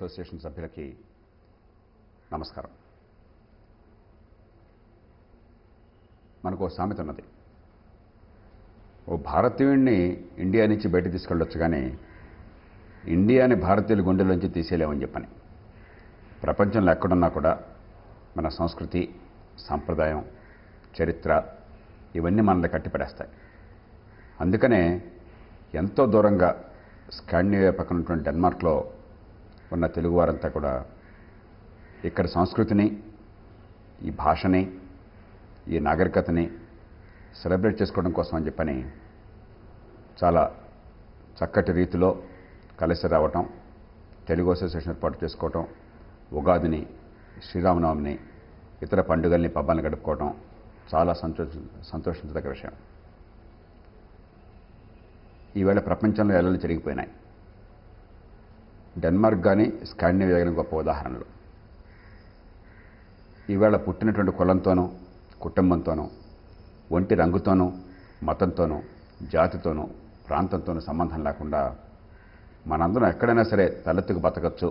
Association సభ్యులకి నమస్కారం. మనకు ఓ సామెత ఉన్నది, ఓ భారతీయుడిని ఇండియా నుంచి బయట తీసుకెళ్ళొచ్చు కానీ ఇండియాని భారతీయుల గుండెల్లోంచి తీసేయలేమని చెప్పని. ప్రపంచంలో ఎక్కడున్నా కూడా మన సంస్కృతి, సాంప్రదాయం, చరిత్ర ఇవన్నీ మనల్ని కట్టిపడేస్తాయి. అందుకనే ఎంతో దూరంగా స్కాండినేవియా పక్కన ఉన్నటువంటి డెన్మార్క్లో ఉన్న తెలుగువారంతా కూడా ఇక్కడ సంస్కృతిని, ఈ భాషని, ఈ నాగరికతని సెలబ్రేట్ చేసుకోవడం కోసం అని చెప్పని చాలా చక్కటి రీతిలో కలిసి రావటం, తెలుగు అసోసియేషన్ ఏర్పాటు చేసుకోవటం, ఉగాదిని, శ్రీరామనవమిని, ఇతర పండుగల్ని, పబ్బాలను గడుపుకోవటం చాలా సంతోషించదగ్గ విషయం. ఈవేళ ప్రపంచంలో ఎల్లలు జరిగిపోయినాయి. డెన్మార్క్ కానీ స్కాండినేవియా కానీ గొప్ప ఉదాహరణలు. ఈవేళ పుట్టినటువంటి కులంతోనూ, కుటుంబంతోనూ, ఒంటి రంగుతోనూ, మతంతోనూ, జాతితోనూ, ప్రాంతంతోనూ సంబంధం లేకుండా మనందరం ఎక్కడైనా సరే తలెత్తుకు బతకచ్చు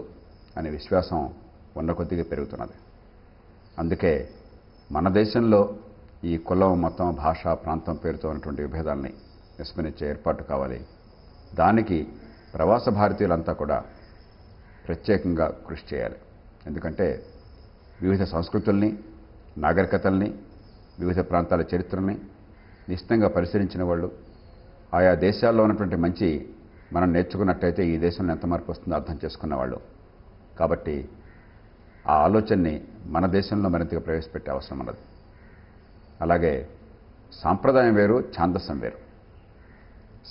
అనే విశ్వాసం ఉన్న కొద్దిగా పెరుగుతున్నది. అందుకే మన దేశంలో ఈ కులం, మతం, భాష, ప్రాంతం పేరుతో ఉన్నటువంటి విభేదాలని విస్మరించే ఏర్పాటు కావాలి. దానికి ప్రవాస భారతీయులంతా కూడా ప్రత్యేకంగా కృషి చేయాలి. ఎందుకంటే వివిధ సంస్కృతుల్ని, నాగరికతల్ని, వివిధ ప్రాంతాల చరిత్రల్ని నిశ్చితంగా పరిశీలించిన వాళ్ళు, ఆయా దేశాల్లో ఉన్నటువంటి మంచి మనం నేర్చుకున్నట్టయితే ఈ దేశంలో ఎంత మార్పు వస్తుందో అర్థం చేసుకున్నవాళ్ళు. కాబట్టి ఆ ఆలోచనని మన దేశంలో మరింతగా ప్రవేశపెట్టే అవసరం ఉన్నది. అలాగే సాంప్రదాయం వేరు, ఛాందసం వేరు.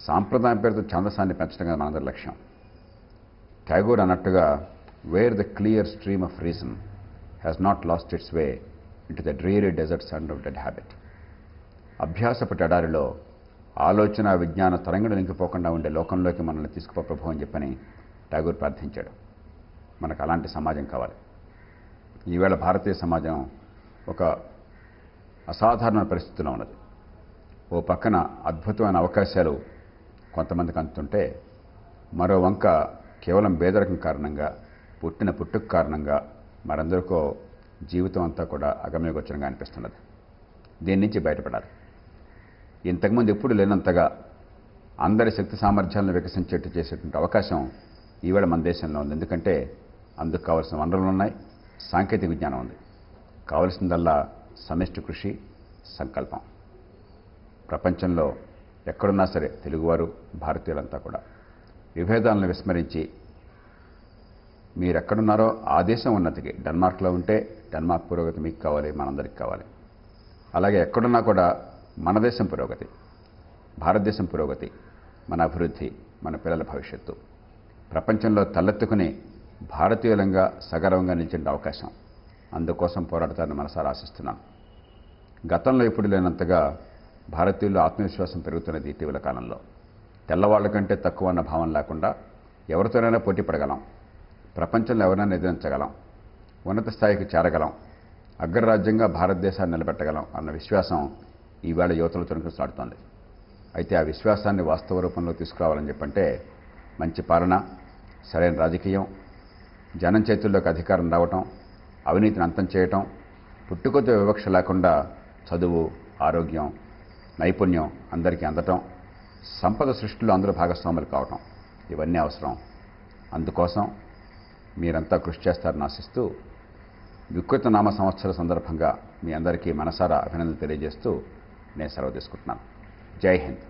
సాంప్రదాయం పేరుతో ఛాందసాన్ని పెంచడం కదా మనందరి లక్ష్యం. ట్యాగోర్ అన్నట్టుగా, where the clear stream of reason has not lost its way into the dreary desert and of dead habit. అభ్యాసపు ఎడారిలో ఆలోచన, విజ్ఞాన తరంగడు నింకిపోకుండా ఉండే లోకంలోకి మనల్ని తీసుకుపో ప్రభు అని చెప్పని ట్యాగోర్ ప్రార్థించాడు. మనకు అలాంటి సమాజం కావాలి. ఈవేళ భారతీయ సమాజం ఒక అసాధారణ పరిస్థితిలో ఉన్నది. ఓ పక్కన అద్భుతమైన అవకాశాలు కొంతమందికి అందుతుంటే, మరో వంక కేవలం పేదరికం కారణంగా, పుట్టుక కారణంగా మరందరికో జీవితం అంతా కూడా అగమ్యగోచరంగా అనిపిస్తున్నది. దీని నుంచి బయటపడాలి. ఇంతకుముందు ఎప్పుడు లేనంతగా అందరి శక్తి సామర్థ్యాలను వికసించేట్టు చేసేటువంటి అవకాశం ఈవేళ మన దేశంలో ఉంది. ఎందుకంటే అందుకు కావాల్సిన వనరులు ఉన్నాయి, సాంకేతిక విజ్ఞానం ఉంది. కావలసిందల్లా సమిష్టి కృషి, సంకల్పం. ప్రపంచంలో ఎక్కడున్నా సరే తెలుగువారు, భారతీయులంతా కూడా విభేదాలను విస్మరించి మీరెక్కడున్నారో ఆ దేశం ఉన్నతికి, డెన్మార్క్లో ఉంటే డెన్మార్క్ పురోగతి మీకు కావాలి, మనందరికి కావాలి. అలాగే ఎక్కడున్నా కూడా మన దేశం పురోగతి, భారతదేశం పురోగతి, మన అభివృద్ధి, మన పిల్లల భవిష్యత్తు, ప్రపంచంలో తలెత్తుకుని భారతీయులంగా సగర్వంగా నిలిచే అవకాశం, అందుకోసం పోరాడతారని మనసారా ఆశిస్తున్నాను. గతంలో ఎప్పుడు లేనంతగా భారతీయుల్లో ఆత్మవిశ్వాసం పెరుగుతున్నది ఇటీవల కాలంలో. తెల్లవాళ్ల కంటే తక్కువ అన్న భావం లేకుండా ఎవరితోనైనా పోటీ పడగలం, ప్రపంచంలో ఎవరైనా ఎదిరించగలం, ఉన్నత స్థాయికి చేరగలం, అగ్రరాజ్యంగా భారతదేశాన్ని నిలబెట్టగలం అన్న విశ్వాసం ఈవేళ యువతలో తొణికిసలాడుతోంది. అయితే ఆ విశ్వాసాన్ని వాస్తవ రూపంలో తీసుకురావాలని చెప్పంటే మంచి పాలన, సరైన రాజకీయం, జనం చేతుల్లోకి అధికారం రావటం, అవినీతిని అంతం చేయటం, పుట్టుకతో వివక్ష లేకుండా చదువు, ఆరోగ్యం, నైపుణ్యం అందరికీ అందటం, సంపద సృష్టిలో అందరూ భాగస్వాములు కావటం, ఇవన్నీ అవసరం. అందుకోసం మీరంతా కృషి చేస్తారని ఆశిస్తూ వికృత నామ సంవత్సర సందర్భంగా మీ అందరికీ మనసారా అభినందనలు తెలియజేస్తూ నేను సెలవు తీసుకుంటున్నాను. జై హింద్.